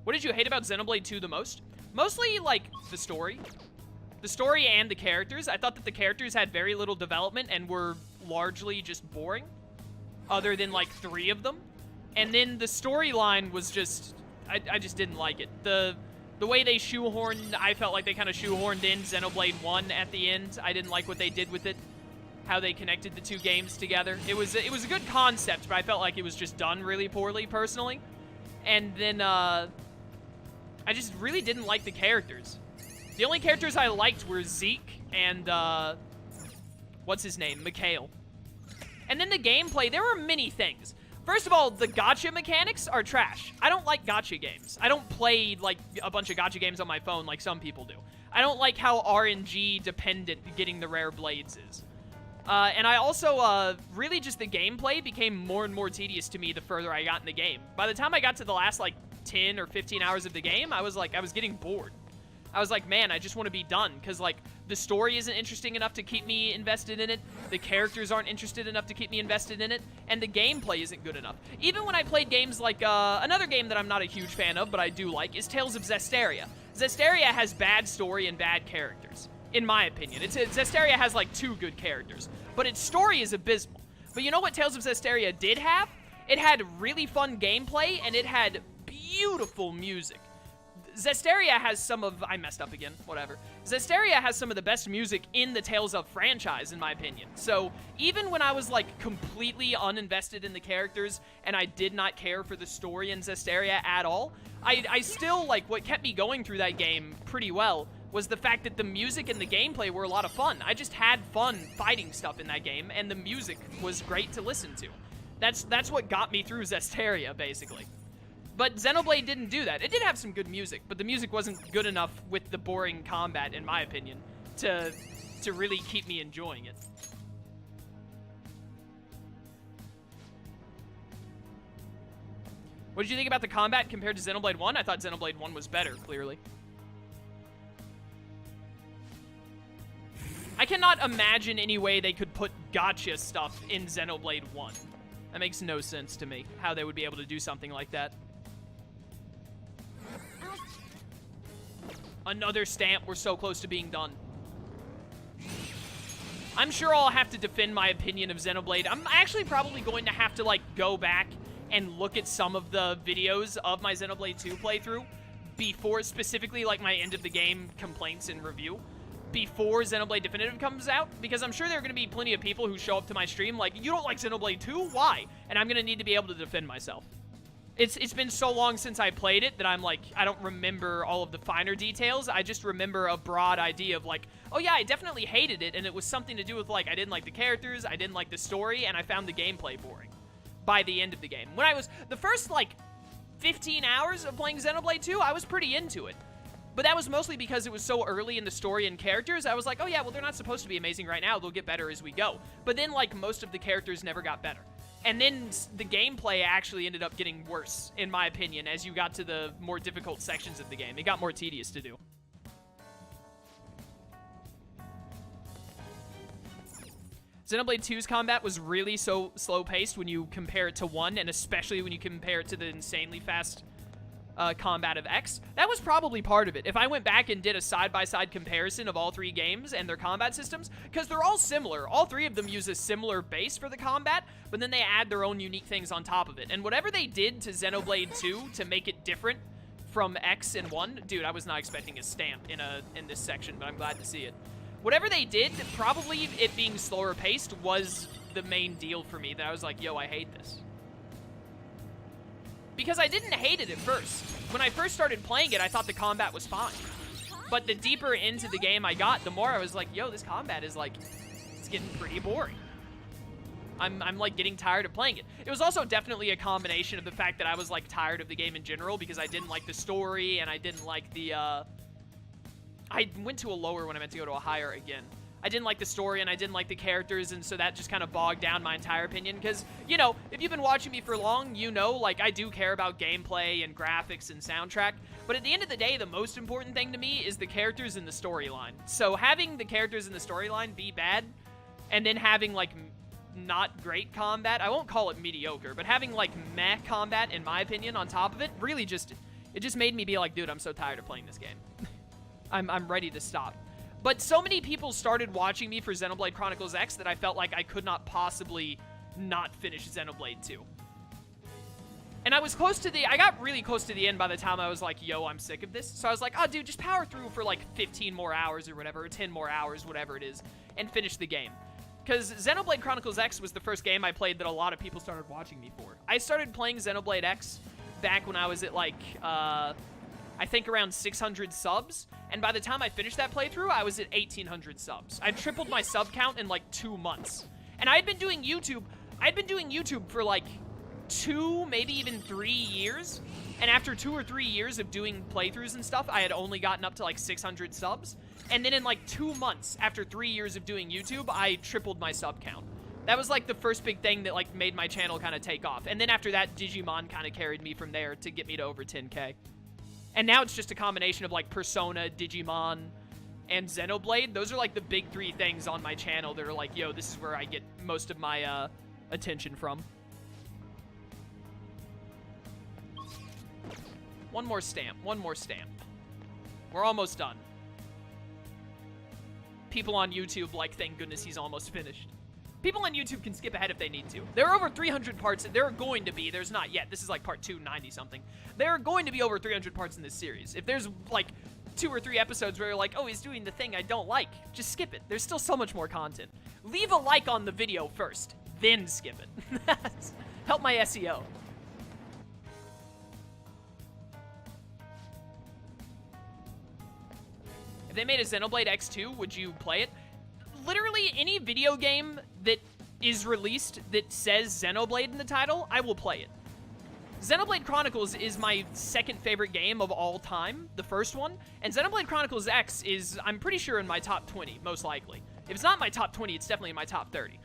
What did you hate about Xenoblade 2 the most? Mostly, like, the story. The story and the characters. I thought that the characters had very little development and were largely just boring, other than, like, 3 of them. And then the storyline was just... I just didn't like it. The way they shoehorned... I felt like they kind of shoehorned in Xenoblade 1 at the end. I didn't like what they did with it. How they connected the 2 games together. It was a good concept, but I felt like it was just done really poorly, personally. And then, I just really didn't like the characters. The only characters I liked were Zeke and, what's his name? Mikhail. And then the gameplay, there were many things. First of all, the gacha mechanics are trash. I don't like gacha games. I don't play, like, a bunch of gacha games on my phone like some people do. I don't like how RNG dependent getting the rare blades is. And I also, really just the gameplay became more and more tedious to me the further I got in the game. By the time I got to the last, like, 10 or 15 hours of the game, I was getting bored. I was like, man, I just want to be done, because, like, the story isn't interesting enough to keep me invested in it, the characters aren't interested enough to keep me invested in it, and the gameplay isn't good enough. Even when I played games like, another game that I'm not a huge fan of, but I do like, is Tales of Zestiria. Zestiria has bad story and bad characters, in my opinion. Zestiria has, like, 2 good characters, but its story is abysmal. But you know what Tales of Zestiria did have? It had really fun gameplay, and it had beautiful music. Zestiria has some of... I messed up again. Whatever. Zestiria has some of the best music in the Tales of franchise, in my opinion. So, even when I was, like, completely uninvested in the characters, and I did not care for the story in Zestiria at all, I still, like, what kept me going through that game pretty well was the fact that the music and the gameplay were a lot of fun. I just had fun fighting stuff in that game, and the music was great to listen to. That's what got me through Zestiria, basically. But Xenoblade didn't do that. It did have some good music, but the music wasn't good enough with the boring combat, in my opinion, to really keep me enjoying it. What did you think about the combat compared to Xenoblade 1? I thought Xenoblade 1 was better, clearly. I cannot imagine any way they could put gacha stuff in Xenoblade 1. That makes no sense to me, how they would be able to do something like that. Another stamp. We're so close to being done. I'm sure I'll have to defend my opinion of Xenoblade. I'm actually probably going to have to, like, go back and look at some of the videos of my Xenoblade 2 playthrough before, specifically, like, my end-of-the-game complaints and review, before Xenoblade Definitive comes out, because I'm sure there are going to be plenty of people who show up to my stream like, you don't like Xenoblade 2? Why? And I'm going to need to be able to defend myself. It's been so long since I played it that I'm like, I don't remember all of the finer details. I just remember a broad idea of like, oh yeah, I definitely hated it, and it was something to do with like, I didn't like the characters, I didn't like the story, and I found the gameplay boring by the end of the game. When I was, the first like 15 hours of playing Xenoblade 2, I was pretty into it. But that was mostly because it was so early in the story and characters. I was like, oh yeah, well they're not supposed to be amazing right now, they'll get better as we go. But then like most of the characters never got better. And then the gameplay actually ended up getting worse, in my opinion, as you got to the more difficult sections of the game. It got more tedious to do. Xenoblade 2's combat was really so slow-paced when you compare it to 1, and especially when you compare it to the insanely fast combat of X. That was probably part of it. If I went back and did a side-by-side comparison of all 3 games and their combat systems, because they're all similar. All 3 of them use a similar base for the combat, but then they add their own unique things on top of it. And whatever they did to Xenoblade 2 to make it different from X and 1, dude, I was not expecting a stamp in this section, but I'm glad to see it. Whatever they did, probably it being slower paced was the main deal for me, that I was like, yo, I hate this. Because I didn't hate it at first. When I first started playing it, I thought the combat was fine. But the deeper into the game I got, the more I was like, yo, this combat is like, it's getting pretty boring. I'm like getting tired of playing it. It was also definitely a combination of the fact that I was like tired of the game in general because I didn't like the story and I didn't like the, I went to a lower when I meant to go to a higher again. I didn't like the story and I didn't like the characters, and so that just kind of bogged down my entire opinion because, you know, if you've been watching me for long, you know, like, I do care about gameplay and graphics and soundtrack, but at the end of the day, the most important thing to me is the characters and the storyline. So having the characters and the storyline be bad, and then having, like, not great combat, I won't call it mediocre, but having, like, meh combat, in my opinion, on top of it, really just, It just made me be like, dude, I'm so tired of playing this game. I'm ready to stop. But so many people started watching me for Xenoblade Chronicles X that I felt like I could not possibly not finish Xenoblade 2. And I got really close to the end by the time I was like, yo, I'm sick of this. So I was like, oh, dude, just power through for like 15 more hours or whatever, or 10 more hours, whatever it is, and finish the game. Because Xenoblade Chronicles X was the first game I played that a lot of people started watching me for. I started playing Xenoblade X back when I was at like, I think around 600 subs. And by the time I finished that playthrough, I was at 1,800 subs. I tripled my sub count in like 2 months. And I'd been doing YouTube for like 2, maybe even 3 years. And after 2 or 3 years of doing playthroughs and stuff, I had only gotten up to like 600 subs. And then in like 2 months, after 3 years of doing YouTube, I tripled my sub count. That was like the first big thing that like made my channel kind of take off. And then after that, Digimon kind of carried me from there to get me to over 10K. And now it's just a combination of like Persona, Digimon, and Xenoblade. Those are like the big 3 things on my channel that are like, yo, this is where I get most of my attention from. One more stamp. We're almost done. People on YouTube like, thank goodness he's almost finished. People on YouTube can skip ahead if they need to. There are over 300 parts. There are going to be. There's not yet. This is like part 290-something. There are going to be over 300 parts in this series. If there's like 2 or 3 episodes where you're like, oh, he's doing the thing I don't like, just skip it. There's still so much more content. Leave a like on the video first, then skip it. Help my SEO. If they made a Xenoblade X2, would you play it? Literally any video game that is released that says Xenoblade in the title, I will play it. Xenoblade Chronicles is my second favorite game of all time, the first one, and Xenoblade Chronicles X is, I'm pretty sure, in my top 20, most likely. If it's not in my top 20, it's definitely in my top 30.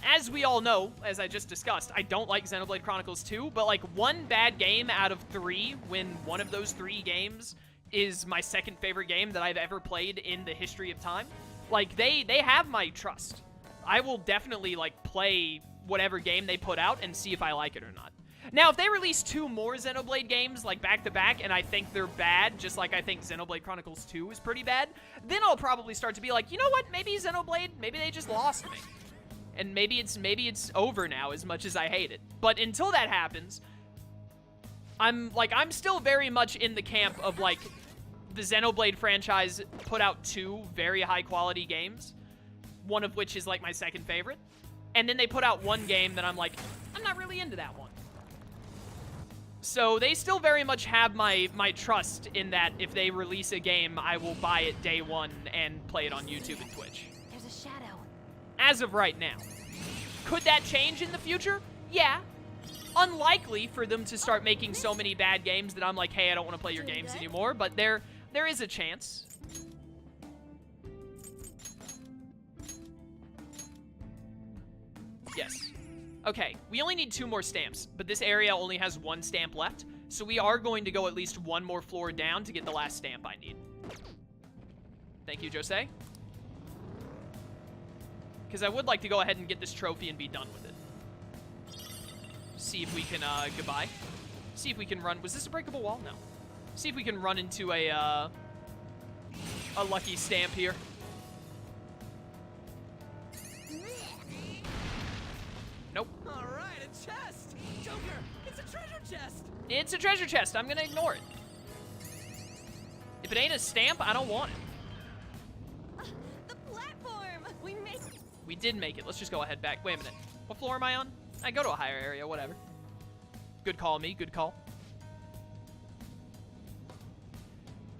As we all know, as I just discussed, I don't like Xenoblade Chronicles 2, but like one bad game out of 3, when one of those 3 games is my second favorite game that I've ever played in the history of time, like, they have my trust. I will definitely, like, play whatever game they put out and see if I like it or not. Now, if they release 2 more Xenoblade games, like, back-to-back, and I think they're bad, just like I think Xenoblade Chronicles 2 is pretty bad, then I'll probably start to be like, you know what, maybe Xenoblade, maybe they just lost me. And maybe it's over now, as much as I hate it. But until that happens, I'm still very much in the camp of, like, the Xenoblade franchise put out 2 very high-quality games, one of which is, like, my second favorite. And then they put out 1 game that I'm like, I'm not really into that one. So they still very much have my trust in that if they release a game, I will buy it day 1 and play it on YouTube and Twitch. There's a shadow. As of right now. Could that change in the future? Yeah. Unlikely for them to start making so many bad games that I'm like, hey, I don't want to play your games anymore, but there is a chance. Yes. Okay, we only need 2 more stamps, but this area only has 1 stamp left, so we are going to go at least 1 more floor down to get the last stamp I need. Thank you, Jose. Because I would like to go ahead and get this trophy and be done with it. See if we can, goodbye. See if we can run. Was this a breakable wall? No. See if we can run into a lucky stamp here. Nope. All right, a chest. Joker, it's a treasure chest. It's a treasure chest. I'm gonna ignore it. If it ain't a stamp, I don't want it. The platform. We did make it. Let's just go ahead back. Wait a minute. What floor am I on? I go to a higher area. Whatever. Good call, me. Good call.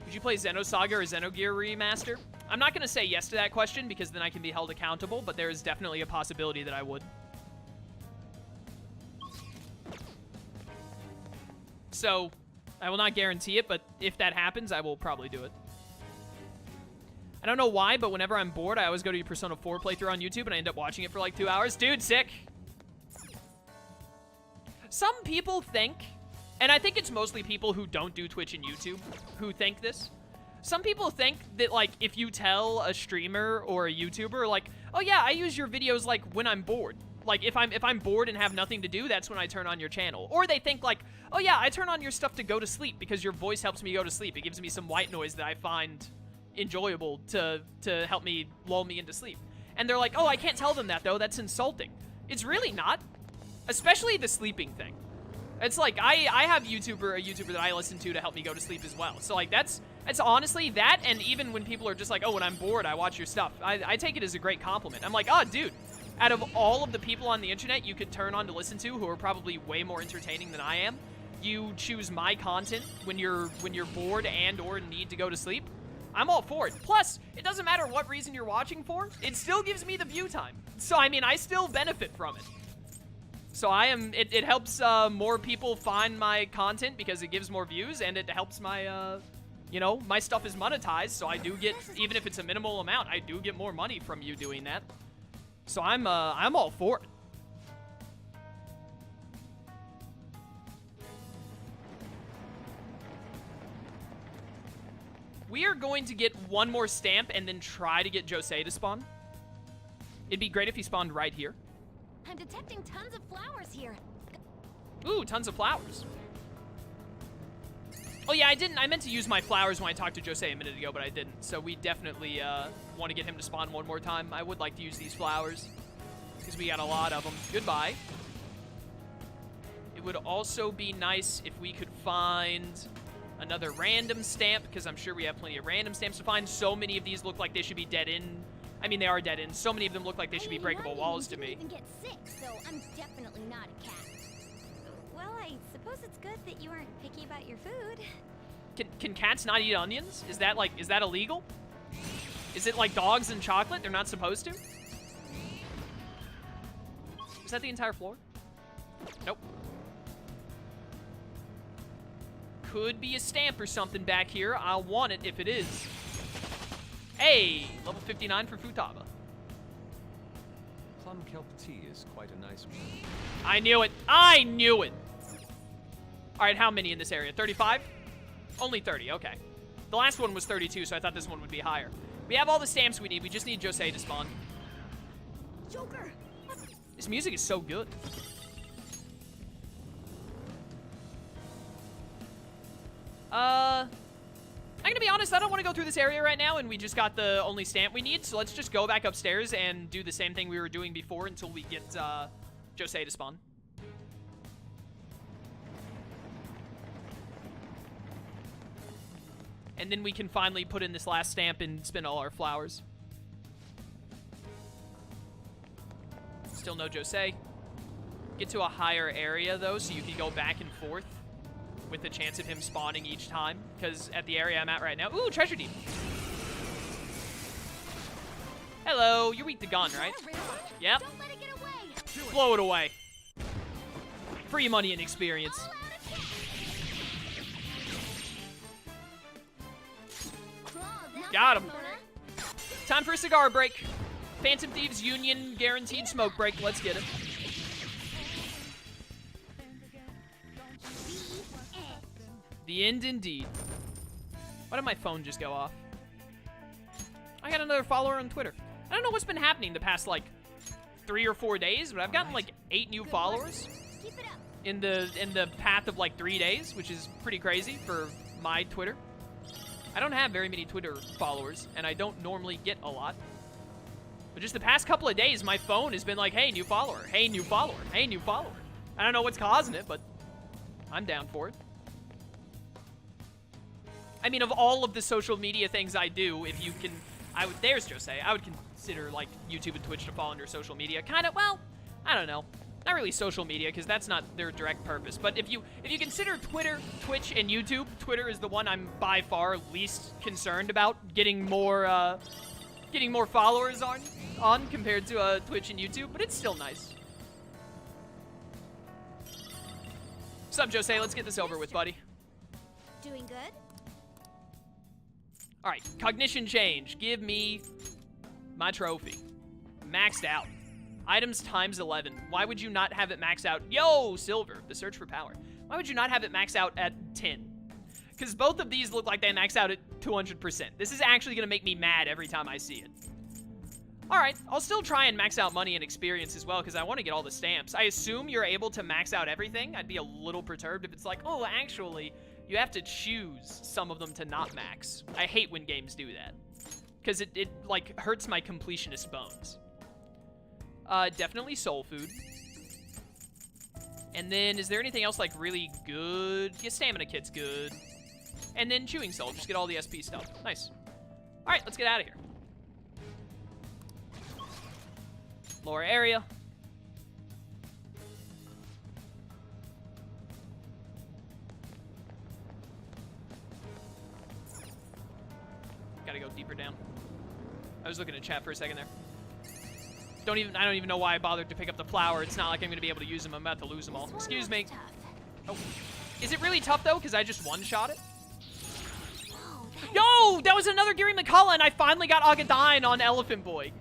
Would you play Xenosaga or Xenogear Remaster? I'm not gonna say yes to that question because then I can be held accountable, but there is definitely a possibility that I would. So, I will not guarantee it, but if that happens, I will probably do it. I don't know why, but whenever I'm bored, I always go to your Persona 4 playthrough on YouTube, and I end up watching it for like 2 hours. Dude, sick! Some people think, and I think it's mostly people who don't do Twitch and YouTube who think this. Some people think that, like, if you tell a streamer or a YouTuber, like, oh yeah, I use your videos, like, when I'm bored, Like, if I'm bored and have nothing to do, that's when I turn on your channel. Or they think, like, oh yeah, I turn on your stuff to go to sleep because your voice helps me go to sleep. It gives me some white noise that I find enjoyable to help me lull me into sleep. And they're like, oh, I can't tell them that, though. That's insulting. It's really not. Especially the sleeping thing. It's like, I have a YouTuber that I listen to help me go to sleep as well. So, like, that's honestly that, and even when people are just like, oh, when I'm bored, I watch your stuff. I take it as a great compliment. I'm like, oh, dude, out of all of the people on the internet you could turn on to listen to who are probably way more entertaining than I am, you choose my content when you're bored and or need to go to sleep. I'm all for it. Plus, it doesn't matter what reason you're watching for, it still gives me the view time. So, I mean, I still benefit from it. So it helps more people find my content because it gives more views, and it helps my, you know, my stuff is monetized, so I do get, even if it's a minimal amount, I do get more money from you doing that. So I'm all for it. We are going to get one more stamp and then try to get Jose to spawn. It'd be great if he spawned right here. I'm detecting tons of flowers here. Ooh, tons of flowers. Oh yeah, I meant to use my flowers when I talked to Jose a minute ago, but I didn't. So we definitely want to get him to spawn one more time. I would like to use these flowers because we got a lot of them. Goodbye. It would also be nice if we could find another random stamp, because I'm sure we have plenty of random stamps to find. So many of these look like they should be dead end. I mean, they are dead ends. So many of them look like they should be breakable walls to me. Even get sick, so I'm definitely not a cat. Well, I suppose it's good that you aren't picky about your food. Can cats not eat onions? Is that illegal? Is it like dogs and chocolate? They're not supposed to? Is that the entire floor? Nope. Could be a stamp or something back here. I'll want it if it is. Hey, level 59 for Futaba. Plum kelp tea is quite a nice one. I knew it. I knew it. All right, how many in this area? 35? Only 30, okay. The last one was 32, so I thought this one would be higher. We have all the stamps we need. We just need Jose to spawn. Joker! This music is so good. I'm gonna be honest, I don't want to go through this area right now, and we just got the only stamp we need, so let's just go back upstairs and do the same thing we were doing before until we get, Jose to spawn. And then we can finally put in this last stamp and spin all our flowers. Still no Jose. Get to a higher area, though, so you can go back and forth with the chance of him spawning each time, because at the area I'm at right now... Ooh, treasure deep. Hello, you're weak to gun, right? Yep. Don't let it get away. Blow it away. Free money and experience. Got him. Time for a cigar break. Phantom Thieves Union guaranteed smoke break. Let's get it. The end indeed. Why did my phone just go off? I got another follower on Twitter. I don't know what's been happening the past, like, 3 or 4 days, but I've gotten, like, 8 new followers in the path of, like, 3 days, which is pretty crazy for my Twitter. I don't have very many Twitter followers, and I don't normally get a lot. But just the past couple of days, my phone has been like, hey, new follower, hey, new follower, hey, new follower. I don't know what's causing it, but I'm down for it. I mean, of all of the social media things I do, if you can, there's Jose. I would consider, like, YouTube and Twitch to fall under social media. Kind of, well, I don't know. Not really social media, because that's not their direct purpose. But if you consider Twitter, Twitch, and YouTube, Twitter is the one I'm by far least concerned about getting more followers on compared to Twitch and YouTube. But it's still nice. What's up, Jose? Let's get this over with, buddy. Doing good? All right, cognition change. Give me my trophy. Maxed out. Items times 11. Why would you not have it maxed out? Yo, silver, the search for power. Why would you not have it maxed out at 10? Because both of these look like they max out at 200%. This is actually going to make me mad every time I see it. All right, I'll still try and max out money and experience as well because I want to get all the stamps. I assume you're able to max out everything. I'd be a little perturbed if it's like, oh, actually, you have to choose some of them to not max. I hate when games do that because it like, hurts my completionist bones. Definitely soul food. And then, is there anything else, like, really good? Yeah, stamina kit's good. And then chewing soul, just get all the SP stuff. Nice. All right, let's get out of here. Lower area. Gotta go deeper down. I was looking at chat for a second there. I don't even know why I bothered to pick up the flower. It's not like I'm gonna be able to use them. I'm about to lose them all. Excuse me. Oh. Is it really tough though? Because I just one-shot it? Yo, that was another Gary McCullough, and I finally got Agadyne on Elephant Boy.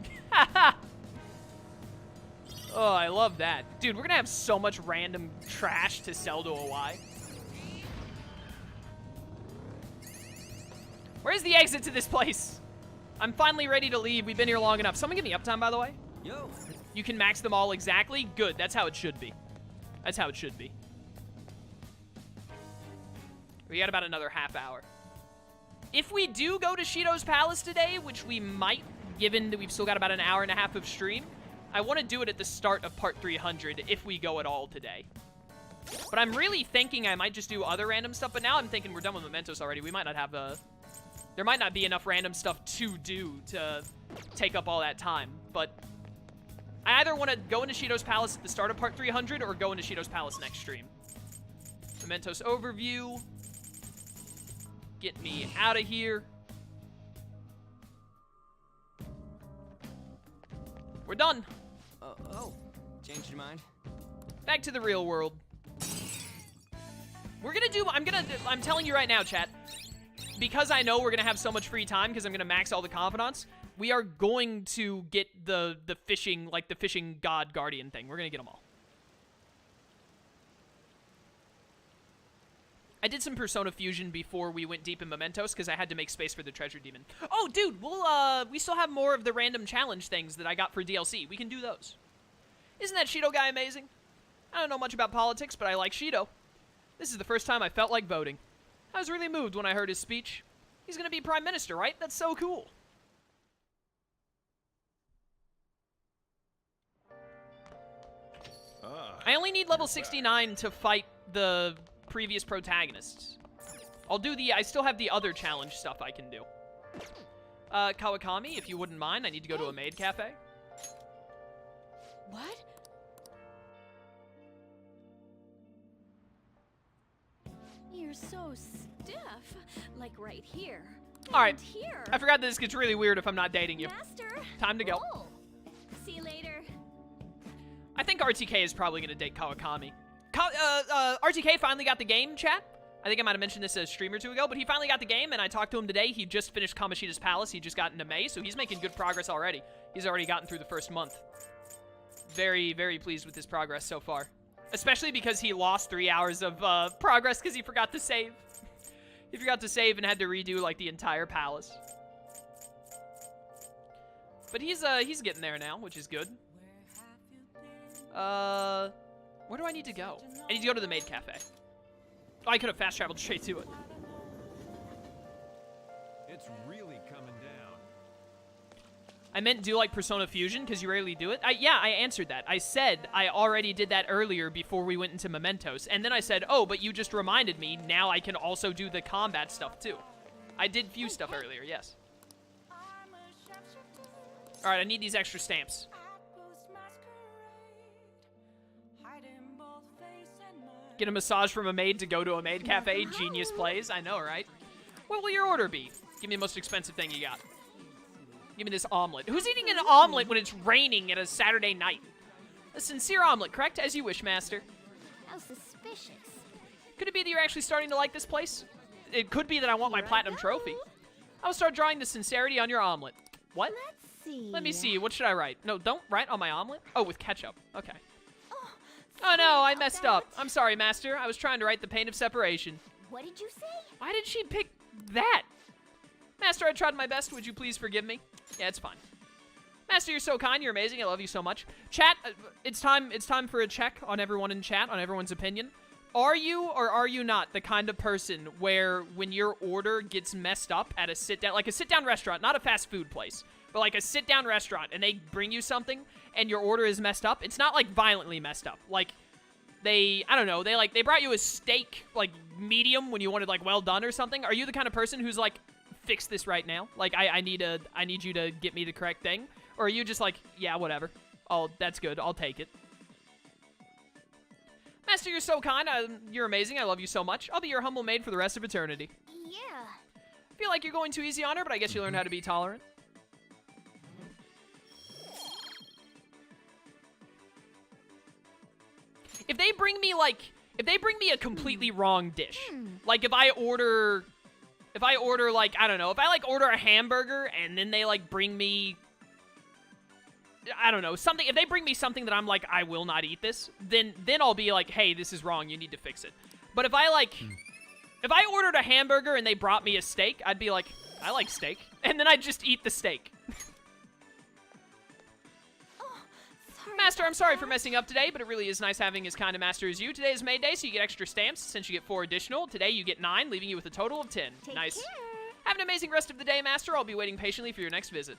Oh, I love that. Dude, we're gonna have so much random trash to sell to a Y. Where's the exit to this place? I'm finally ready to leave. We've been here long enough. Someone give me uptime, by the way. Yo. You can max them all exactly? Good. That's how it should be. That's how it should be. We got about another half hour. If we do go to Shido's Palace today, which we might, given that we've still got about an hour and a half of stream, I want to do it at the start of part 300 if we go at all today. But I'm really thinking I might just do other random stuff, but now I'm thinking we're done with Mementos already. We might not have there might not be enough random stuff to do to take up all that time, but I either want to go into Shido's Palace at the start of part 300 or go into Shido's Palace next stream. Mementos overview. Get me out of here. We're done. Oh, changed your mind? Back to the real world. We're gonna do, I'm telling you right now, chat, because I know we're gonna have so much free time because I'm gonna max all the confidants, we are going to get the fishing, like the fishing god guardian thing. We're gonna get them all. I did some Persona Fusion before we went deep in Mementos because I had to make space for the treasure demon. Oh, dude, we still have more of the random challenge things that I got for DLC. We can do those. Isn't that Shido guy amazing? I don't know much about politics, but I like Shido. This is the first time I felt like voting. I was really moved when I heard his speech. He's gonna be prime minister, right? That's so cool. I only need level 69 to fight the previous protagonists. I still have the other challenge stuff I can do. Kawakami, if you wouldn't mind, I need to go to a maid cafe. What? You're so stiff. Like right here. All right. And here. I forgot that this gets really weird if I'm not dating you. Master. Time to go. Oh. See you later. I think RTK is probably going to date Kawakami. RTK finally got the game, chat. I think I might have mentioned this a stream or two ago, but he finally got the game, and I talked to him today. He just finished Kamoshida's Palace. He just got into May, so he's making good progress already. He's already gotten through the first month. Very, very pleased with his progress so far. Especially because he lost 3 hours of progress because he forgot to save. He forgot to save and had to redo, like, the entire palace. But he's getting there now, which is good. Where do I need to go? I need to go to the maid cafe. Oh, I could have fast traveled straight to it. It's really coming down. I meant do like Persona Fusion because you rarely do it. Yeah, I answered that. I said I already did that earlier before we went into Mementos. And then I said, oh, but you just reminded me. Now I can also do the combat stuff too. I did Fuse stuff earlier, yes. All right, I need these extra stamps. Get a massage from a maid to go to a maid cafe. Genius plays. I know, right? What will your order be? Give me the most expensive thing you got. Give me this omelet. Who's eating an omelet when it's raining at a Saturday night? A sincere omelet, correct? As you wish, master. How suspicious. Could it be that you're actually starting to like this place? It could be that I want my platinum trophy. I will start drawing the sincerity on your omelet. What? Let's see. Let me see. What should I write? No, don't write on my omelet. Oh, with ketchup. Okay. Oh no, I messed up. I'm sorry, master. I was trying to write the pain of separation. What did you say? Why did she pick that? Master, I tried my best. Would you please forgive me? Yeah, it's fine. Master, you're so kind. You're amazing. I love you so much. Chat, it's time for a check on everyone in chat, on everyone's opinion. Are you or are you not the kind of person where when your order gets messed up at a sit-down, like a sit-down restaurant, not a fast food place, but like a sit-down restaurant, and they bring you something and your order is messed up? It's not like violently messed up. Like I don't know, they brought you a steak, like medium when you wanted like well done or something. Are you the kind of person who's like, fix this right now? Like I need you to get me the correct thing? Or are you just like, yeah, whatever. Oh, that's good. I'll take it. Master, you're so kind. You're amazing. I love you so much. I'll be your humble maid for the rest of eternity. Yeah. I feel like you're going too easy on her, but I guess you learned how to be tolerant. If they bring me a completely wrong dish, like if I order like, I don't know, if I like order a hamburger and then they like bring me, I don't know, something, if they bring me something that I'm like, I will not eat this, then I'll be like, hey, this is wrong, you need to fix it. But if I ordered a hamburger and they brought me a steak, I'd be like, I like steak. And then I'd just eat the steak. Master, I'm sorry for messing up today, but it really is nice having as kind a master as you. Today is May Day, so you get extra stamps, since you get 4 additional. Today you get 9, leaving you with a total of 10. Take Nice. care. Have an amazing rest of the day, Master. I'll be waiting patiently for your next visit.